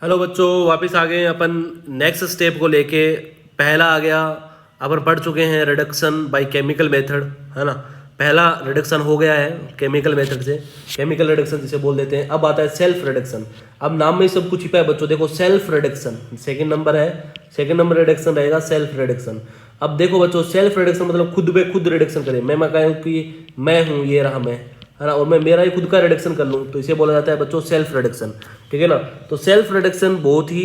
Hello बच्चों, वापस आ गए हैं अपन नेक्स्ट स्टेप को लेके। पहला आ गया, अपन पढ़ चुके हैं रिडक्शन बाय केमिकल मेथड, है ना। पहला रिडक्शन हो गया है केमिकल मेथड से, केमिकल रिडक्शन जिसे बोल देते हैं। अब आता है सेल्फ रिडक्शन। अब नाम में ही सब कुछ छिपा है बच्चों, देखो सेल्फ रिडक्शन सेकंड नंबर है, सेकंड नंबर रिडक्शन रहेगा सेल्फ रिडक्शन। अब देखो बच्चों, सेल्फ रिडक्शन मतलब खुद पे खुद रिडक्शन करें। मैं कहूँ कि मैं हूँ, ये रहा मैं, है ना, और मैं मेरा ही खुद का रिडक्शन कर लूँ तो इसे बोला जाता है बच्चों सेल्फ रिडक्शन। ठीक है ना। तो सेल्फ रिडक्शन बहुत ही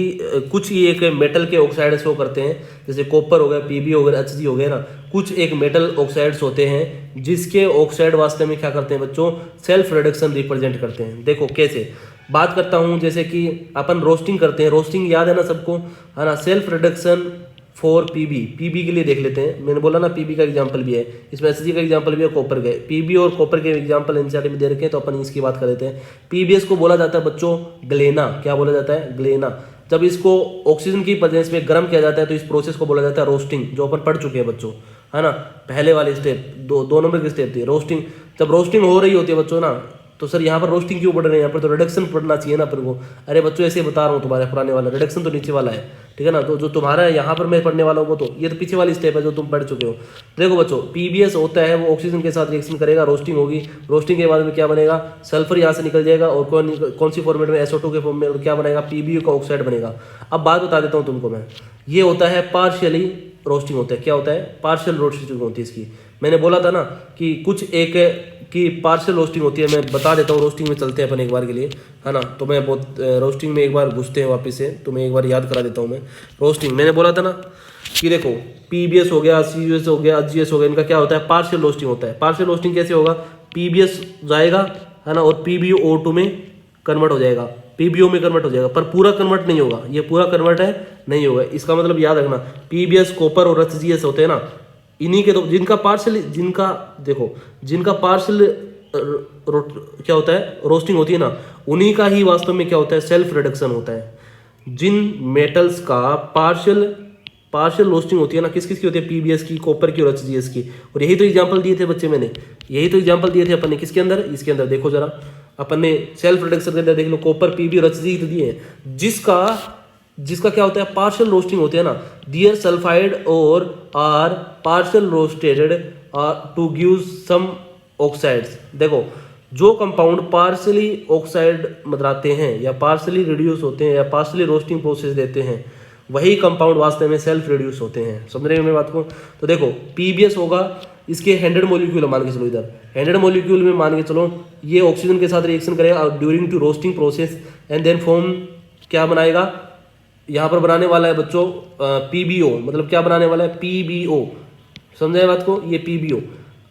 कुछ ही एक मेटल के ऑक्साइड शो करते हैं, जैसे कॉपर हो गया, पीबी हो गया, एचजी हो गया ना। कुछ एक मेटल ऑक्साइड्स होते हैं जिसके ऑक्साइड वास्तव में क्या करते हैं बच्चों, सेल्फ रिडक्शन रिप्रेजेंट करते हैं। देखो कैसे बात करता हूँ, जैसे कि अपन रोस्टिंग करते हैं, रोस्टिंग याद है ना सबको, है ना। Self reduction for PB, PB के लिए देख लेते हैं। मैंने बोला ना पीबी का एग्जांपल भी है, इसमें एसजी का एग्जांपल भी है, कॉपर का। पीबी और कॉपर के एग्जांपल एनसीईआरटी में दे रखे हैं तो अपन इसकी बात कर लेते हैं। पीबीएस को बोला जाता है बच्चों ग्लेना। क्या बोला जाता है? ग्लेना। जब इसको ऑक्सीजन की प्रेजेंस में गर्म किया जाता है तो इस प्रोसेस को बोला जाता है रोस्टिंग, जो अपन पढ़ चुके हैं बच्चों, है ना। पहले वाली स्टेप दो नंबर की स्टेप थी रोस्टिंग। जब रोस्टिंग हो रही होती है बच्चों ना, तो सर यहाँ पर रोस्टिंग क्यों पढ़ रहे हैं, यहाँ पर तो रिडक्शन पढ़ना चाहिए ना अपन को। अरे बच्चों ऐसे बता रहा हूँ, तुम्हारे पुराने वाला रिडक्शन तो नीचे वाला है, ठीक है ना। तो जो तुम्हारा यहाँ पर मैं पढ़ने वाला हूँ वो तो ये तो पीछे वाली स्टेप है जो तुम पढ़ चुके हो। देखो बच्चों, पीबीएस होता है वो ऑक्सीजन के साथ रिएक्शन करेगा, रोस्टिंग होगी। रोस्टिंग के बाद में क्या बनेगा, सल्फर यहाँ से निकल जाएगा और कौन सी फॉर्मेट में, SO2 के फॉर्म में, और क्या बनेगा, पीबीयू का ऑक्साइड बनेगा। अब बात बता देता हूँ तुमको मैं, ये होता है पार्शियली रोस्टिंग होता है। क्या होता है? पार्शियल रोस्टिंग होती है इसकी। मैंने बोला था ना कि कुछ एक की पार्शियल रोस्टिंग होती है। मैं बता देता हूँ, रोस्टिंग में चलते हैं अपन एक बार के लिए, है ना। तो मैं बहुत रोस्टिंग में एक बार घुसते हैं वापस से, तो मैं एक बार याद करा देता हूँ मैं। रोस्टिंग मैंने बोला था ना कि देखो पीबीएस हो गया, सीयूएस हो गया, जीएस हो गया, इनका क्या होता है, पार्शियल रोस्टिंग होता है। पार्शियल रोस्टिंग कैसे होगा, पीबीएस जाएगा, है ना, और पीबीओ2 में कन्वर्ट हो जाएगा, पीबीओ में कन्वर्ट हो जाएगा, पर पूरा कन्वर्ट नहीं होगा। ये पूरा कन्वर्ट है नहीं होगा। इसका मतलब याद रखना, पीबीएस, कॉपर और एचजीएस होते हैं ना, इन्हीं के तो जिनका पार्शियल, जिनका देखो जिनका पार्शियल क्या होता है, रोस्टिंग होती है ना, उन्हीं का ही वास्तव में क्या होता है, सेल्फ रिडक्शन होता है। जिन मेटल्स का पार्शियल रोस्टिंग होती है ना, किस किस की होती है, पीबीएस की, कॉपर की और एचजीएस की। और यही तो एग्जांपल दिए थे बच्चे मैंने, यही तो एग्जांपल दिए थे अपन ने। किसके अंदर? इसके अंदर देखो जरा, अपन ने सेल्फ रिडक्शन के अंदर देख लो, कॉपर, पीबी और एचजी तो दिए हैं। जिसका क्या होता है, पार्शियल रोस्टिंग होती है ना, दियर सल्फाइड और are partial roasted to give some oxides. देखो जो कंपाउंड पार्शियली ऑक्साइड बनाते हैं या पार्शियली रिड्यूस होते हैं या पार्शियली रोस्टिंग प्रोसेस देते हैं, वही कंपाउंड वास्तव में सेल्फ रिड्यूस होते हैं। समझ रहे हो मेरी बात को? तो देखो पीबीएस होगा, इसके 100 मॉलिक्यूल मान के चलो, इधर 100 मॉलिक्यूल में मान के चलो ये ऑक्सीजन के साथ रिएक्शन करेगा during to roasting process and then form क्या बनाएगा, यहाँ पर बनाने वाला है बच्चों पीबीओ। मतलब क्या बनाने वाला है, पीबीओ। समझे बात को? ये पीबीओ।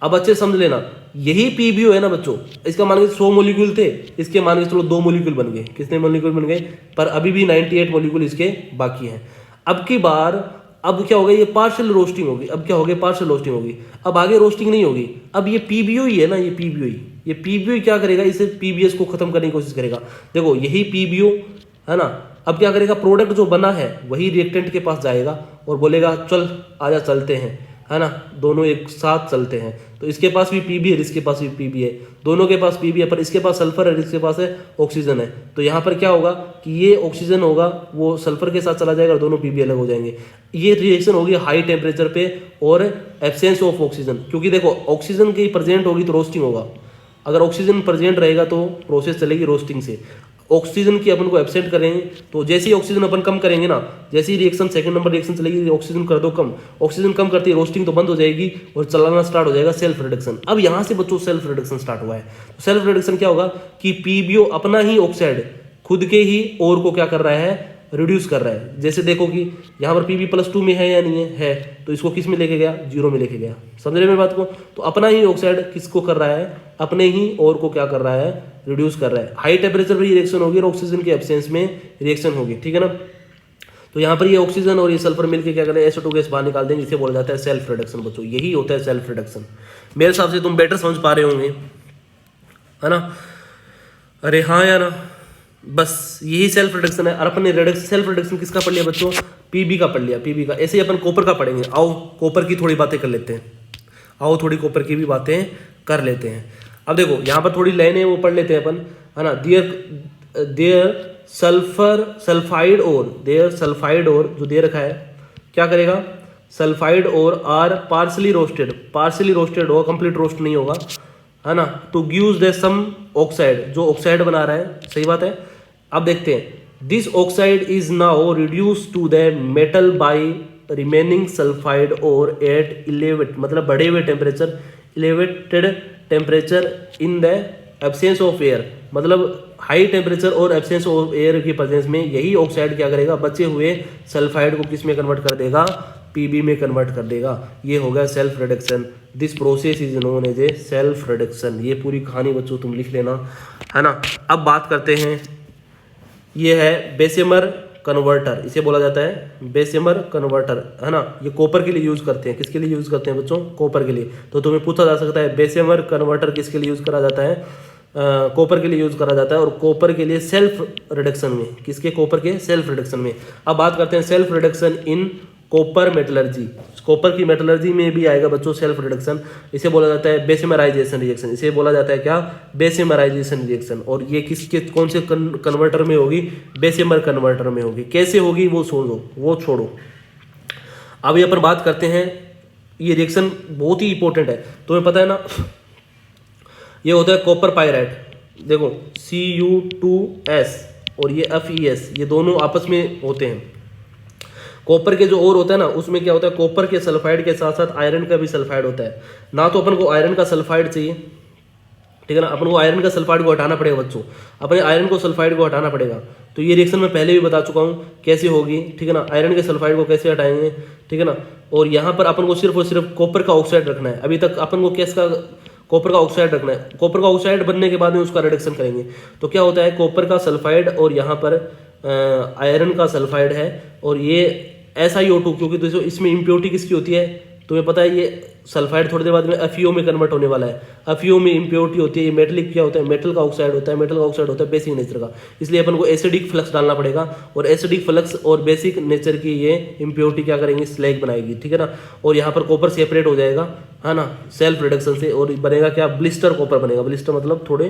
अब अच्छे समझ लेना, यही पीबीओ है ना बच्चों, इसका मान के 100 मॉलिक्यूल थे, इसके मान के चलो 2 मॉलिक्यूल बन गए। कितने मॉलिक्यूल बन गए? पर अभी भी 98 मॉलिक्यूल इसके बाकी हैं। अब की बार अब क्या हो गया, ये पार्शियल रोस्टिंग होगी। अब क्या हो गया, पार्शियल रोस्टिंग होगी। अब आगे रोस्टिंग नहीं होगी, अब ये पीबीओ ही है ना, ये पीबीओ ही, ये पीबीओ क्या करेगा, इसे पीबीएस को खत्म करने की कोशिश करेगा। देखो यही पीबीओ है ना, अब क्या करेगा, प्रोडक्ट जो बना है वही रिएक्टेंट के पास जाएगा और बोलेगा चल आजा चलते हैं, है ना, दोनों एक साथ चलते हैं। तो इसके पास भी पीबी है, इसके पास भी पीबी है, दोनों के पास पीबी है, पर इसके पास सल्फर है, इसके पास है ऑक्सीजन है। तो यहाँ पर क्या होगा कि ये ऑक्सीजन होगा वो सल्फर के साथ चला जाएगा और दोनों पीबी अलग हो जाएंगे। ये रिएक्शन होगी हाई टेम्परेचर पे और एब्सेंस ऑफ ऑक्सीजन, क्योंकि देखो ऑक्सीजन की प्रेजेंट होगी तो रोस्टिंग होगा। अगर ऑक्सीजन प्रेजेंट रहेगा तो प्रोसेस चलेगी रोस्टिंग से। ऑक्सीजन की अपन को एब्सेंट करेंगे तो जैसे ही ऑक्सीजन अपन कम करेंगे ना, जैसे ही रिएक्शन सेकंड नंबर रिएक्शन चलेगी, ऑक्सीजन कर दो कम, ऑक्सीजन कम करती है रोस्टिंग तो बंद हो जाएगी और चलाना स्टार्ट हो जाएगा सेल्फ रिडक्शन। अब यहाँ से बच्चों सेल्फ रिडक्शन स्टार्ट हुआ है। तो सेल्फ रिडक्शन क्या होगा कि पीबीओ अपना ही ऑक्साइड खुद के ही और को क्या कर रहा है, रिड्यूस कर रहा है। जैसे देखो कि यहाँ पर पीबी+2 में है या नहीं है, तो इसको किस में लेके गया, 0 में लेके गया। समझ रहे मेरी बात को? तो अपना ही ऑक्साइड किसको कर रहा है, अपने ही और को क्या कर रहा है, रिड्यूस कर रहा है। हाई टेम्परेचर पर रिएक्शन होगी और ऑक्सीजन के एब्सेंस में रिएक्शन होगी, ठीक है ना। तो यहाँ पर ये ऑक्सीजन और ये सल्फर मिलकर क्या करें, SO2 गैस बाहर निकाल देंगे, जिसे बोला जाता है सेल्फ रिडक्शन। बच्चों यही होता है सेल्फ रिडक्शन। मेरे हिसाब से तुम बेटर समझ पा रहे होंगे, है ना। अरे हाँ या ना, बस यही सेल्फ रिडक्शन है। और अपन ने सेल्फ रिडक्शन किसका पढ़ लिया बच्चों, पीबी का पढ़ लिया, पीबी का। ऐसे ही अपन कॉपर का पढ़ेंगे। आओ कॉपर की थोड़ी बातें कर लेते हैं, आओ थोड़ी कॉपर की भी बातें कर लेते हैं। अब देखो यहाँ पर थोड़ी लाइनें वो पढ़ लेते हैं अपन, है ना। देयर सल्फाइड और जो दे रखा है क्या करेगा, सल्फाइड और आर पार्सली रोस्टेड होगा, कंप्लीट रोस्ट नहीं होगा, है ना, to gives the some oxide, जो ऑक्साइड बना रहा है, सही बात है। अब देखते हैं, this oxide is now reduce to the metal by remaining sulphide और एट मतलब बढ़े हुए temperature, elevated temperature in the absence of air, मतलब हाई टेम्परेचर और एब्सेंस ऑफ एयर की प्रेजेंस में यही ऑक्साइड क्या करेगा, बचे हुए सल्फाइड को किस में कन्वर्ट कर देगा, पीबी में कन्वर्ट कर देगा। ये हो गया self reduction. This process is known as a self reduction. ये पूरी कहानी बच्चों तुम लिख लेना, है ना। अब बात करते हैं, ये है बेसेमर कन्वर्टर, इसे बोला जाता है बेसेमर कन्वर्टर, है ना। ये कॉपर के लिए यूज करते हैं, किसके लिए यूज करते हैं बच्चों, कॉपर के लिए। तो तुम्हें पूछा जा सकता है बेसेमर कन्वर्टर किसके लिए यूज करा जाता है, कॉपर के लिए यूज करा जाता है, और कॉपर के लिए सेल्फ रिडक्शन में, किसके, कॉपर के सेल्फ रिडक्शन में। अब बात करते हैं self reduction in copper metallurgy. Copper की मेटलर्जी में भी आएगा बच्चों सेल्फ रिडक्शन, इसे बोला जाता है बेसेमराइजेशन रिएक्शन। इसे बोला जाता है क्या, बेसेमराइजेशन रिएक्शन। और ये किसके, कौन से कन्वर्टर में होगी, बेसेमर कन्वर्टर में होगी। कैसे होगी वो छोड़ो। अब ये अपन बात करते हैं, ये रिएक्शन बहुत ही इंपॉर्टेंट है, तुम्हें पता है ना। ये होता है कॉपर पायराइट, देखो Cu2S और ये FeS, ये दोनों आपस में होते हैं। कॉपर के जो और होता है ना, उसमें क्या होता है, कॉपर के सल्फाइड के साथ साथ आयरन का भी सल्फाइड होता है ना। तो अपन को आयरन का सल्फाइड चाहिए, ठीक है ना, अपन को आयरन का सल्फाइड को हटाना पड़ेगा बच्चों, अपने आयरन को सल्फाइड को हटाना पड़ेगा। तो ये रिएक्शन मैं पहले भी बता चुका हूँ कैसे होगी, ठीक है ना, आयरन के सल्फाइड को कैसे हटाएंगे, ठीक है ना। और यहाँ पर अपन को सिर्फ और सिर्फ कॉपर का ऑक्साइड रखना है। अभी तक अपन को किसका, कॉपर का ऑक्साइड रखना है। कॉपर का ऑक्साइड बनने के बाद में उसका रिडक्शन करेंगे। तो क्या होता है, कॉपर का सल्फाइड और यहाँ पर आयरन का सल्फाइड है, और ये SiO2, क्योंकि दोस्तों इसमें इम्प्योरिटी किसकी होती है, तुम्हें पता है, ये सल्फाइड थोड़ी देर बाद में FeO में कन्वर्ट होने वाला है। FeO में इम्प्योरिटी होती है, ये मेटलिक क्या होता है, मेटल का ऑक्साइड होता है। मेटल का ऑक्साइड होता है बेसिक नेचर का, इसलिए अपन को एसिडिक फ्लक्स डालना पड़ेगा, और एसिडिक फ्लक्स और बेसिक नेचर की ये इम्प्योरिटी क्या करेंगे, स्लैग बनाएगी, ठीक है ना। और यहाँ पर कॉपर सेपरेट हो जाएगा, है ना, सेल्फ रिडक्शन से, और बनेगा क्या, ब्लिस्टर कॉपर बनेगा। ब्लिस्टर मतलब थोड़े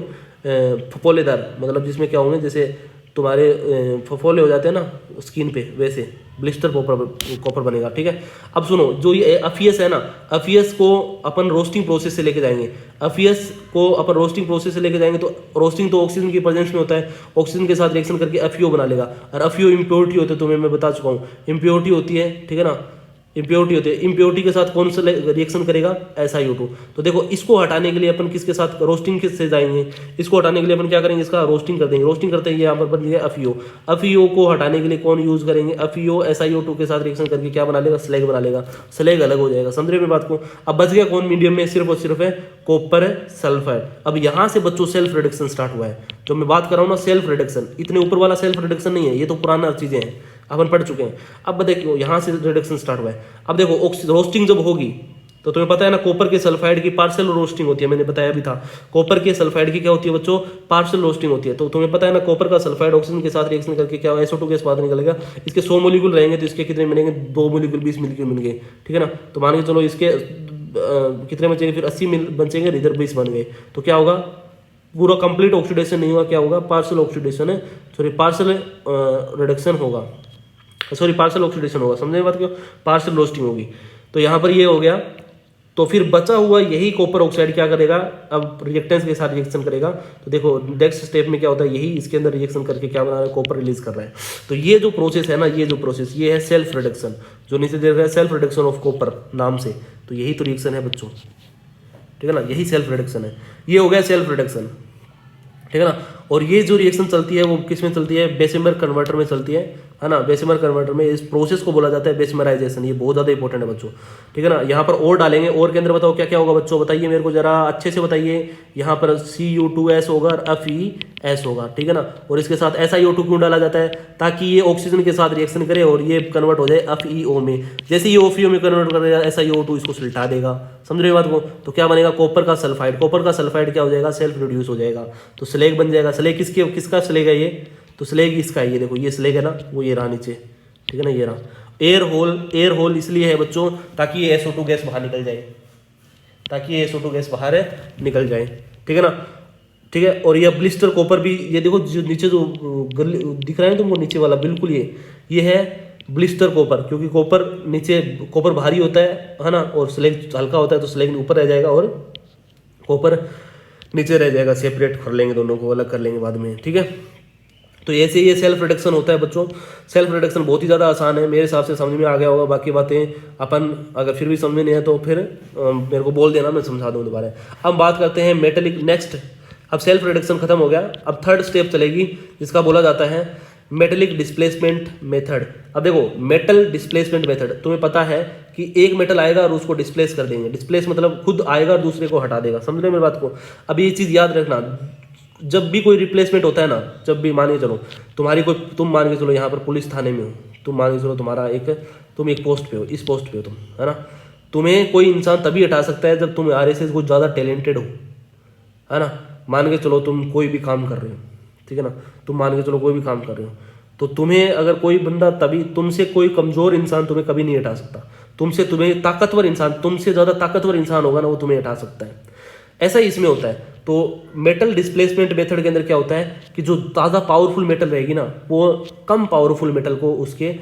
फफोलेदार, मतलब जिसमें क्या होंगे, जैसे तुम्हारे फफोले हो जाते हैं ना स्किन पे, वैसे ब्लिस्टर कॉपर बनेगा, ठीक है। अब सुनो, जो ये FeS है ना, FeS को अपन रोस्टिंग प्रोसेस से लेके जाएंगे। FeS को अपन रोस्टिंग प्रोसेस से लेके जाएंगे, तो रोस्टिंग तो ऑक्सीजन की प्रेजेंस में होता है, ऑक्सीजन के साथ रिएक्शन करके FeO बना लेगा। और FeO इम्प्योरिटी होती है, तुम्हें मैं बता चुका हूँ, इम्प्योरिटी होती है, ठीक है ना, इम्प्योरिटी होती है। इम्प्योरिटी के साथ कौन सा रिएक्शन करेगा, SiO2। तो देखो, इसको हटाने के लिए अपन किसके साथ, रोस्टिंग से जाएंगे। इसको हटाने के लिए अपन क्या करेंगे, इसका रोस्टिंग कर देंगे। रोस्टिंग करते हैं, यहाँ पर बन गया FeO। FeO को हटाने के लिए कौन यूज करेंगे, FeO SiO2 के साथ रिएक्शन करके क्या बना लेगा, स्लैग बना लेगा। स्लैग अलग हो जाएगा, समझ रहे हैं बात को। अब बच गया कौन मीडियम में, सिर्फ और सिर्फ है कॉपर सल्फाइड। अब यहाँ से बच्चों सेल्फ रिडक्शन स्टार्ट हुआ है। जो मैं बात कर रहा हूँ ना, सेल्फ रिडक्शन, इतने ऊपर वाला सेल्फ रिडक्शन नहीं है, ये तो पुराना चीजें हैं, अपन पढ़ चुके हैं। अब देखो यहाँ से रिडक्शन स्टार्ट हुआ है। अब देखो रोस्टिंग जब होगी, तो तुम्हें पता है ना, कॉपर के सल्फाइड की पार्शियल रोस्टिंग होती है, मैंने बताया भी था। कॉपर के सल्फाइड की क्या होती है बच्चों, पार्शियल रोस्टिंग होती है। तो तुम्हें पता है ना, कॉपर का सल्फाइड ऑक्सीजन के साथ रिएक्शन करके क्या SO2 गैस बाहर निकलेगा। इसके 100 मोलिक्यूल रहेंगे, तो इसके कितने मिलेंगे, 2 मोलिक्यूल 20 मोलिक्यूल मिल गए, ठीक है ना। तो मान के चलो इसके कितने बचेंगे, फिर 80 बचेंगे, इधर 20 बन गए। तो क्या होगा, पूरा कंप्लीट ऑक्सीडेशन नहीं हुआ, क्या होगा, पार्शियल ऑक्सीडेशन है, सॉरी पार्शियल रिडक्शन होगा, सॉरी पार्शियल ऑक्सीडेशन होगा, समझे बात, क्यों, पार्शियल रोस्टिंग होगी। तो यहाँ पर ये हो गया। तो फिर बचा हुआ यही कॉपर ऑक्साइड क्या करेगा, अब रिएक्टेंस के साथ रिएक्शन करेगा। तो देखो नेक्स्ट स्टेप में क्या होता है, यही इसके अंदर रिएक्शन करके क्या बना रहा है, कॉपर रिलीज कर रहा है। तो ये जो प्रोसेस है ना, ये जो प्रोसेस, ये है सेल्फ रिडक्शन, जो नीचे दे रहा है सेल्फ रिडक्शन ऑफ कॉपर नाम से। तो यही तो रिएक्शन है बच्चों, ठीक है ना, यही सेल्फ रिडक्शन है। ये हो गया सेल्फ रिडक्शन, ठीक है ना। और ये जो रिएक्शन चलती है वो किस में चलती है, बेसेमर कन्वर्टर में चलती है ना। बेसेमर कन्वर्टर में इस प्रोसेस को बोला जाता है बेसेमराइजेशन। ये बहुत ज़्यादा इंपॉर्टेंट है बच्चों, ठीक है ना। यहाँ पर और डालेंगे, और के अंदर बताओ क्या क्या होगा बच्चों, बताइए मेरे को जरा अच्छे से बताइए। यहाँ पर Cu2S होगा और FeS होगा, ठीक है ना। और इसके साथ SiO2 क्यों डाला जाता है, ताकि ये ऑक्सीजन के साथ रिएक्शन करे और ये कन्वर्ट हो जाए FeO में। जैसे ये FeO में कन्वर्ट करेगा, SiO2 इसको सुलटा देगा, समझ रहे हो बात को। तो क्या बनेगा, कॉपर का सल्फाइड। कॉपर का सल्फाइड क्या हो जाएगा, सेल्फ रिड्यूस हो जाएगा, तो स्लैग बन जाएगा। स्लैग किसका स्लैग है ये, तो स्लैग इसका है, ये देखो ये स्लैग है ना, वो ये रहा नीचे, ठीक है ना, ये रहा। एयर होल इसलिए है बच्चों, ताकि ये SO2 गैस बाहर निकल जाए, ताकि ये SO2 गैस बाहर निकल जाए, ठीक है ना। ठीक है। और ये ब्लिस्टर कॉपर भी, ये देखो जो नीचे जो दिख रहा है तुमको नीचे वाला, बिल्कुल ये है ब्लिस्टर कॉपर, क्योंकि कॉपर नीचे, कॉपर भारी होता है ना, और स्लैग हल्का होता है, तो स्लैग ऊपर रह जाएगा और कॉपर नीचे रह जाएगा। सेपरेट कर लेंगे, दोनों को अलग कर लेंगे बाद में, ठीक है। तो ऐसे ये सेल्फ रिडक्शन होता है बच्चों। सेल्फ रिडक्शन बहुत ही ज़्यादा आसान है, मेरे हिसाब से समझ में आ गया होगा। बाकी बातें अपन अगर फिर भी समझ में नहीं है तो फिर मेरे को बोल देना, मैं समझा दूँ दोबारा। अब बात करते हैं मेटेलिक नेक्स्ट। अब सेल्फ रिडक्शन खत्म हो गया, अब थर्ड स्टेप चलेगी जिसका बोला जाता है मेटेलिक डिस्प्लेसमेंट मेथड। अब देखो मेटल डिस्प्लेसमेंट मेथड, तुम्हें पता है कि एक मेटल आएगा और उसको डिस्प्लेस कर देंगे। डिस्प्लेस मतलब खुद आएगा और दूसरे को हटा देगा, समझ रहे मेरी बात को। अब ये चीज़ याद रखना, जब भी कोई रिप्लेसमेंट होता है ना, जब भी मान के चलो तुम्हारी कोई, तुम मान के चलो यहाँ पर पुलिस थाने में हो, तुम मान के चलो तुम्हारा तुम एक पोस्ट पे हो, इस पोस्ट पे हो तुम, है ना। तुम्हें कोई इंसान तभी हटा सकता है जब तुम RSS कुछ ज़्यादा टैलेंटेड हो, है ना। मान के चलो तुम कोई भी काम कर रहे हो, ठीक है ना, तुम मान के चलो कोई भी काम कर रहे हो, तो तुम्हें अगर कोई बंदा, तभी तुमसे कोई कमज़ोर इंसान तुम्हें कभी नहीं हटा सकता। तुम्हें ताकतवर इंसान, तुमसे ज़्यादा ताकतवर इंसान होगा ना, वो तुम्हें हटा सकता है। ऐसा ही इसमें होता है। तो मेटल डिस्प्लेसमेंट मेथड के अंदर क्या होता है कि जो ज़्यादा पावरफुल मेटल रहेगी ना, वो कम पावरफुल मेटल को उसके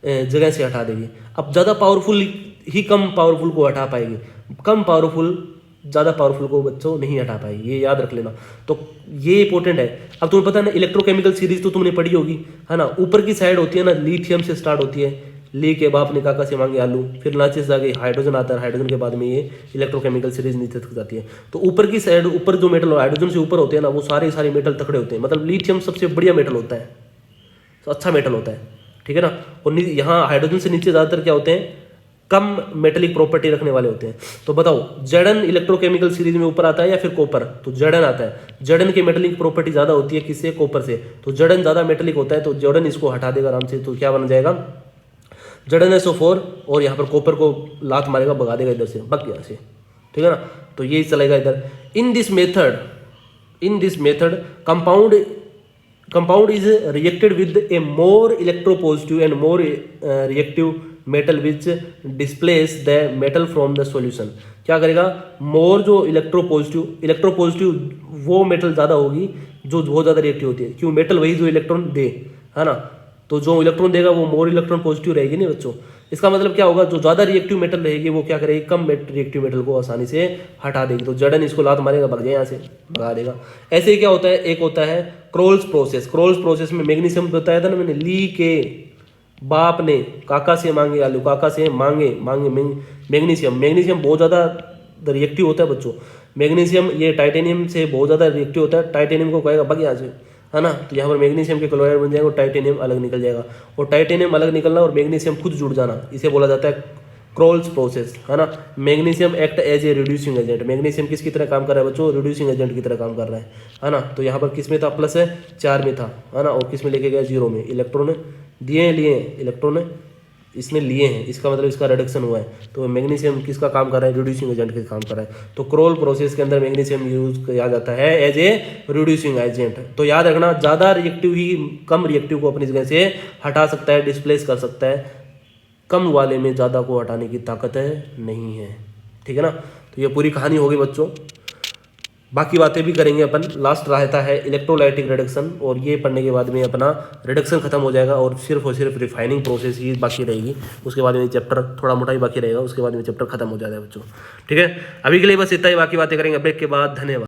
जगह से हटा देगी। अब ज़्यादा पावरफुल ही कम पावरफुल को हटा पाएगी, कम पावरफुल ज़्यादा पावरफुल को बच्चों नहीं हटा पाएगी, ये याद रख लेना। तो ये इंपॉर्टेंट है। अब तुम्हें पता है ना, इलेक्ट्रोकेमिकल सीरीज तो तुमने पढ़ी होगी, है ना। ऊपर की साइड होती है ना, लिथियम से स्टार्ट होती है, ली के बाप ने काका से मांगे आलू, फिर नीचे से आगे हाइड्रोजन आता है, हाइड्रोजन के बाद में ये इलेक्ट्रोकेमिकल सीरीज नीचे तक जाती है। तो ऊपर की साइड, ऊपर जो मेटल हाइड्रोजन से ऊपर होते हैं ना, वो सारे मेटल तकड़े होते हैं। मतलब लिथियम सबसे बढ़िया मेटल होता है, तो अच्छा मेटल होता है, ठीक है ना। और यहाँ हाइड्रोजन से नीचे ज़्यादातर क्या होते हैं, कम मेटेलिक प्रॉपर्टी रखने वाले होते हैं। तो बताओ जड़न इलेक्ट्रोकेमिकल सीरीज में ऊपर आता है या फिर कॉपर, तो जड़न आता है। जड़न की मेटेलिक प्रॉपर्टी ज़्यादा होती है किससे, कॉपर से। तो जड़न ज़्यादा मेटेलिक होता है, तो जड़न इसको हटा देगा आराम से, तो क्या बन जाएगा जड़न SO4, और यहाँ पर कॉपर को लात मारेगा, भगा देगा इधर से, भग यहाँ से, ठीक है ना। तो यही चलेगा इधर। In this method compound is reacted with a more electropositive and more reactive metal which displace the metal from the solution। क्या करेगा, मोर जो इलेक्ट्रोपॉजिटिव वो मेटल ज़्यादा होगी जो बहुत ज़्यादा रिएक्टिव होती है। क्यों, मेटल वही जो इलेक्ट्रॉन दे, है ना। तो जो इलेक्ट्रॉन देगा वो मोर इलेक्ट्रॉन पॉजिटिव रहेगी नहीं बच्चों। इसका मतलब क्या होगा, जो ज़्यादा रिएक्टिव मेटल रहेगी वो क्या करेगी, कम रिएक्टिव मेटल को आसानी से हटा देगी। तो जड़न इसको लात मारेगा, भग जाए यहाँ से, भगा देगा। ऐसे ही क्या होता है, एक होता है क्रोल्स प्रोसेस। क्रोल्स प्रोसेस में मैग्नीशियम बताया था ना मैंने, ली के बाप ने काका से मांगे आलू, काका से मांगे मैग्नीशियम बहुत ज़्यादा रिएक्टिव होता है बच्चों। मैग्नीशियम ये टाइटेनियम से बहुत ज़्यादा रिएक्टिव होता है। टाइटेनियम को कहेगा भग यहाँ से, है ना। तो यहाँ पर मैग्नीशियम के क्लोराइड बन जाएगा और टाइटेनियम अलग निकल जाएगा। और टाइटेनियम अलग निकलना और मैग्नीशियम खुद जुड़ जाना, इसे बोला जाता है क्रोल्स प्रोसेस, है ना। Magnesium act as a reducing agent. Magnesium किसकी तरह काम कर रहा है बच्चों, रिड्यूसिंग एजेंट की तरह काम कर रहा है ना। तो यहाँ पर किस में था, प्लस है 4 में था, है ना। और किस में लेके गया, 0 में। इलेक्ट्रॉन लिए इलेक्ट्रॉन इसने लिए हैं, इसका मतलब इसका रिडक्शन हुआ है। तो मैग्नीशियम किसका काम कर रहा है, रिड्यूसिंग एजेंट का काम कर रहा है। तो क्रोल प्रोसेस के अंदर मैग्नीशियम यूज किया जाता है एज ए रिड्यूसिंग एजेंट। तो याद रखना, ज़्यादा रिएक्टिव ही कम रिएक्टिव को अपनी जगह से हटा सकता है, डिस्प्लेस कर सकता है। कम वाले में ज़्यादा को हटाने की ताकत नहीं है, ठीक है ना। तो ये पूरी कहानी होगी बच्चों, बाकी बातें भी करेंगे अपन। लास्ट रहता है इलेक्ट्रोलाइटिक रिडक्शन, और ये पढ़ने के बाद में अपना रिडक्शन खत्म हो जाएगा और सिर्फ रिफाइनिंग प्रोसेस ही बाकी रहेगी। उसके बाद में चैप्टर थोड़ा मोटा ही बाकी रहेगा, उसके बाद में चैप्टर खत्म हो जाएगा बच्चों, ठीक है। अभी के लिए बस इतना ही, बाकी बातें करेंगे ब्रेक के बाद। धन्यवाद।